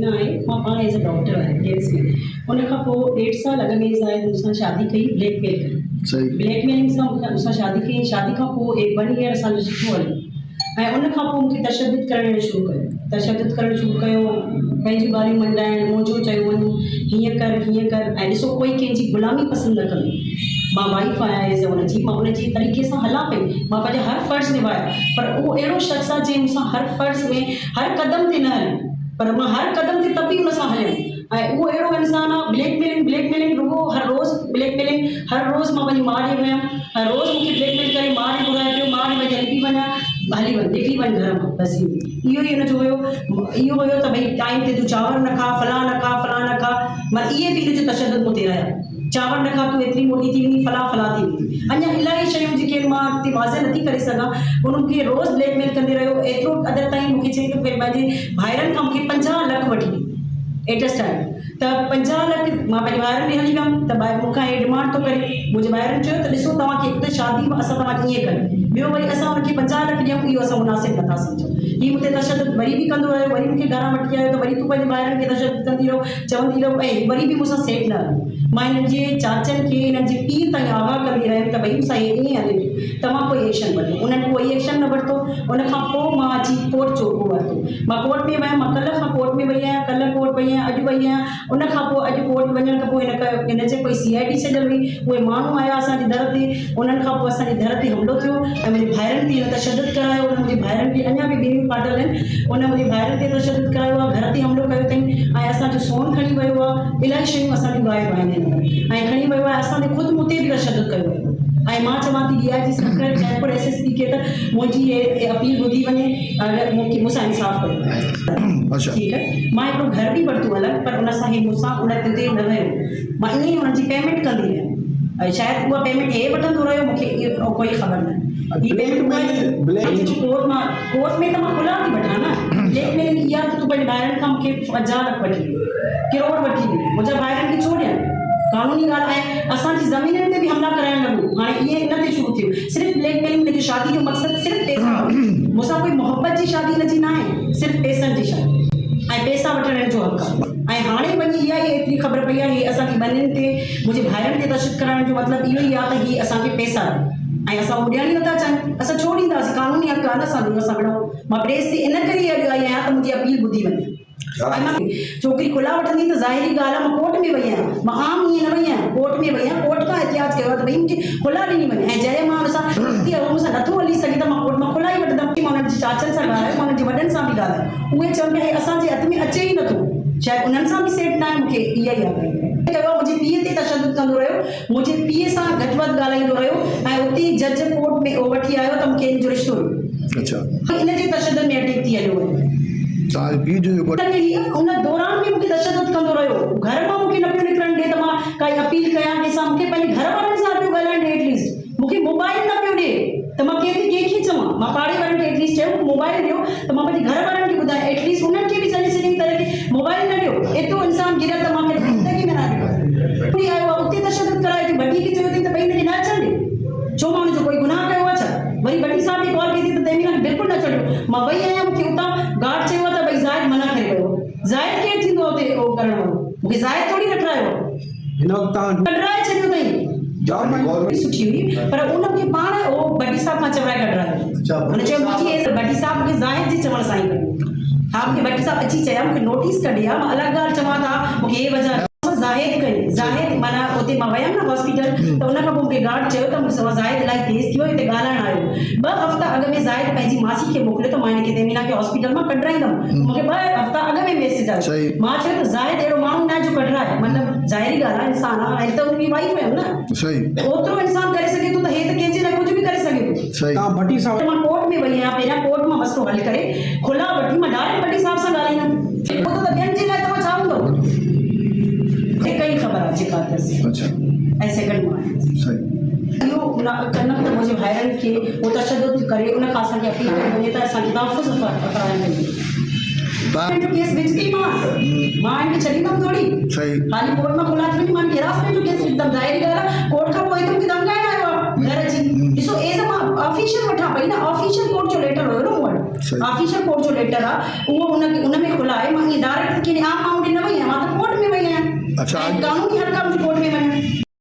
ना आहे मां पाण एज अ डॉक्टर आहियां जेंट्स में उन खां पोइ 1.5 साल अॻु में ज़ाहिद मूंसां शादी कई ब्लैकमेल कई सही ब्लैकमेलिंग सां मूंसां शादी कई शादी खां पोइ 1 ईयर असांजो सुठो हलियो ऐं उन खां पोइ मूंखे तशदुद करणु शुरू कयो पंहिंजूं ॻाल्हियूं मंडाइण मुंहिंजो चयो वञो हीअं कर ऐं ॾिसो कोई कंहिंजी ग़ुलामी पसंदि न कंदो मां वाइफ आहियां एज़ हुनजी मां उनजी तरीक़े सां हलां पई मां पंहिंजा हर फ़र्ज़ निभाया पर उहो अहिड़ो शख़्स आहे जंहिं मूंसां हर फ़र्ज़ में हर क़दम ते न हले पर मां हर क़दम ते तब बि उन सां हलियमि ऐं उहो अहिड़ो इंसानु आहे ब्लैकमेलिंग रुगो हर रोज़ ब्लैकमेलिंग हर रोज़ मां पंहिंजी माउ ॾे वियमि हर रोज़ मूंखे ब्लैकमेल करे माउ ॾे घुराए पियो माउ ॾे भई हली वञा हली वञ निकिरी वञ घर मां बसि इहो ई हुनजो हुयो त भई टाइम ते तूं चांवर न खा फलां न खा मां इहे बि हिनजो तशदुद मूं ते रहिया चांवर न खा तूं एतिरी मोटी थी वेंदी फलां थी वेंदी अञा इलाही शयूं जेके मां हिते वाज़े नथी करे सघां उन मूंखे रोज़ ब्लैकमेल कंदे रहियो एतिरो अदर ताईं मूंखे चई त पंहिंजे भाइरनि खां मूंखे 50 लख वठी एटस्ट टाइम त 50 लख मां पंहिंजे ॿाहिरनि ॾे हली वियमि त ॿाहिरि मूंखां हे डिमांड थो करे मुंहिंजे ॿाहिरनि चयो त ॾिसो तव्हांखे हिकु त शादी असां तव्हांखे ईअं कयूं ॿियो वरी असां हुनखे 50 लख ॾियूं इहो असां मुनासिबु नथा सम्झूं हीअ मूंखे तशदुद वरी बि कंदो रहियो वरी मूंखे घरां वठी आयो त वरी तूं पंहिंजे ॿाहिरनि खे तशदुद कंदी रहो चवंदी रहो ऐं वरी बि मूंसां सेट न हलियो मां हिननि जे चाचनि खे हिननि जे पीउ ताईं आगाह कंदी रहियमि त भई मूंसां हे ईअं हले पियो तव्हां कोई एक्शन वठो उन्हनि कोई एक्शन न वरितो उन खां पोइ मां अची कोर्ट चोको वरितो मां कोर्ट में वियमि मां कल्ह खां कोर्ट में वई आहियां कल्ह कोर्ट वई आहियां अॼु वई आहियां उन खां पोइ अॼु कोर्ट वञण खां पोइ हिन जे कोई CID छॾियल हुई उहे माण्हू आया असांजे दर ते उन्हनि खां पोइ असांजे दर ते हमलो थियो ऐं मुंहिंजे भाइरनि ते तशदुद करायो उन मुंहिंजे भाइरनि खे अञा बि ॿिन्हियूं फाटल आहिनि उन मुंहिंजे भाइरनि ते तशदुद करायो आहे घर ते हमलो कयो अथई ऐं असांजो सोन खणी वियो आहे इलाही शयूं असांजूं गायब आहिनि ऐं खणी वियो आहे असांजे ख़ुदि मूं ते बि तशदुद कयो वियो ऐं मां चवां थी DIG सेक्रेटरी जयपुर SSP खे त मुंहिंजी हे अपील ॿुधी वञे अगरि मूंसां इंसाफ़ कयो ठीकु आहे मां हिकिड़ो घर बि वरितो अलॻि पर उन सां मूंसां उन ते न रहियो मां ईअं ई उन्हनि जी पेमेंट कंदी रहियमि ऐं शायदि उहा पेमेंट हे वठंदो रहियो मूंखे इहो कोई ख़बर न कोर्ट में त मां खुला थी वठां न ब्लैकमेलिंग इहा त तूं पंहिंजे ॿाहिरनि खां मूंखे 50 लख वठी किरोड़ वठी मुंहिंजा ॿाहिरनि खे छो ॾियनि कानूनी ॻाल्हि आहे असांजी ज़मीननि ते बि हमला कराइण लॻो हाणे इहे इन ते शुरू थियो सिर्फ़ु ब्लैकमेलिंग मुंहिंजी शादी जो मक़सदु सिर्फ़ु पैसा मूंसां कोई मोहबत जी शादी हिनजी न आहे सिर्फ़ु पैसनि जी शादी ऐं पैसा वठण जो हक़ आहे ऐं हाणे वञी इहा ई एतिरी ख़बर पई आहे हीअ असांजी ॿनियुनि ते मुंहिंजे भाइरनि ते तशदुद करण जो मतिलबु इहो ई आहे त हीअ असांखे पैसा ऐं असां उहो ॾियण ई नथा चाहियूं असां छो ॾींदासीं कानूनी हक़ आहे न असां विढ़ूं मां प्रेस ते इन करे अॼु आई आहियां त मुंहिंजी अपील ॿुधी वञे छोकिरी खुला वठंदी त ज़ाहिरी ॻाल्हि आहे मां कोर्ट में वई आहियां मां आम ईअं न वई आहियां कोर्ट में वई आहियां कोर्ट खां एहतियात कयो आहे त भई मूंखे खुला ॾिनी वञे ऐं जॾहिं मां मूंसां नथो हली सघे त मां कोर्ट मां खुला ई वठंदमि मां हुननि जे चाचनि सां ॻाल्हायो मां हुननि जे वॾनि सां बि ॻाल्हायो उहे चवनि पिया असांजे हथ में अचे ई नथो शायदि उन्हनि सां बि सेट न आहे मूंखे इहा ई आहे चयो मुंहिंजे पीउ ते तशदुद कंदो रहियो मुंहिंजे पीउ सां घटि वधि ॻाल्हाईंदो रहियो ऐं उते जज कोर्ट में वठी आयो त मूंखे इन जो रिश्तो हुयो इन जे तशदुद में अटैक थी हलियो उन दौरान में मूंखे तशदुद कंदो रहियो घर मां मूंखे न पियो निकिरण ॾिए त मां काई अपील कयां कंहिंसां मूंखे पंहिंजे घर वारनि सां पियो ॻाल्हाइण ॾिए एटलीस्ट मूंखे मोबाइल न पियो ॾिए त मां कंहिंखे चवां मां पाड़े वारनि खे एटलीस्ट चयो मोबाइल ॾियो त मां पंहिंजे घर वारनि खे ॿुधायां एटलीस्ट उन्हनि खे बि सॼी तरह मोबाइल न ॾियो एतिरो इंसान गिरत त मां ज़िंदगी में न ॾियो आयो आहे उते तशदुद करायो थी बटी खे चयो थी त भई हिनखे न अचणु ॾे छो मां हुनजो कोई गुनाह कयो आहे छा वरी बटी साहब खे कॉल कई थी त तंहिं महिल बिल्कुलु न छॾियो मां वई आहियां मूंखे उतां गार्ड चयो आहे त भई ज़ाहिद मना करे वियो ज़ाहिद केरु थींदो आहे उते उहो करण वारो मूंखे ज़ाहिद थोरी रखरायो कढराए छॾियो अथई सुठी हुई पर उन मूंखे पाण उहो बटी साहब खां चवराए कढरायो हुन चयो मुंहिंजी बटी साहब मूंखे ज़ाहिद जे चवण सां ई कयो हा मूंखे बटी साहब अची चया मूंखे नोटिस कढी आहे मां अलॻि ॻाल्हि चवां था मूंखे हे वजह ज़ाहिद कई ज़ाहिद माना उते मां वयमि न हॉस्पिटल त उन खां पोइ मूंखे गार्ड चयो त मूंखे ज़ाहिद इलाही तेज़ थियो हिते ॻाल्हाइण आयो 2 हफ़्ता अॻु में ज़ाहिद पंहिंजी मासी खे मोकिलियो त मां हिनखे तेमीना खे हॉस्पिटल मां कढाईंदमि मूंखे 2 हफ़्ता अॻु में मैसेज आयो मां चयो त ज़ाहिद अहिड़ो माण्हू न जो कढराए मतिलबु ज़ाहिरी ॻाल्हि आहे इंसान आहे त उनजी वाइफ हुयमि न ओतिरो इंसान करे सघे थो त हे त कंहिंजे लाइ कुझु बि करे सघे थो भटी साहब मां कोर्ट में वई आहियां पहिरियां कोर्ट मां मसलो हल करे खुला वठी मां डायरेक्ट भटी साहब सां ॻाल्हाईंदमि पोइ त ॿियनि जे लाइ तव्हां छा हूंदो हिकु ई ख़बर आहे जेका अथसि ऐं सेकंड मां इहो कंदमि त मुंहिंजे भाइरनि खे उहो तशदुद करे उन खां असांखे अपील कई वञे त असांखे तहफ़ुज़ कराइणु पवंदी केस विझंदी मां हिनखे छॾींदमि थोरी हाली कोर्ट मां खुला थी वञी मां हिरासमेंट जो केस विझंदमि ज़ाहिरी ॻाल्हि आहे कोर्ट खां पोइ मूंखे धमकाइण आयो आहे घर अची ॾिसो एज़ मां ऑफिशियल वठां पई न ऑफिशियल कोर्ट जो लेटर हुयो न मूं वटि सही। ऑफिशियल कोर्ट जो लेटर आहे उहो उन में खुला आहे। मां ईअं डायरेक्ट कंहिं आम माण्हू ॾे न वई आहियां, मां त कोर्ट में वई आहियां। अच्छा। ऐं कानूनी हक़ आहे मुंहिंजे कोर्ट में वञणु।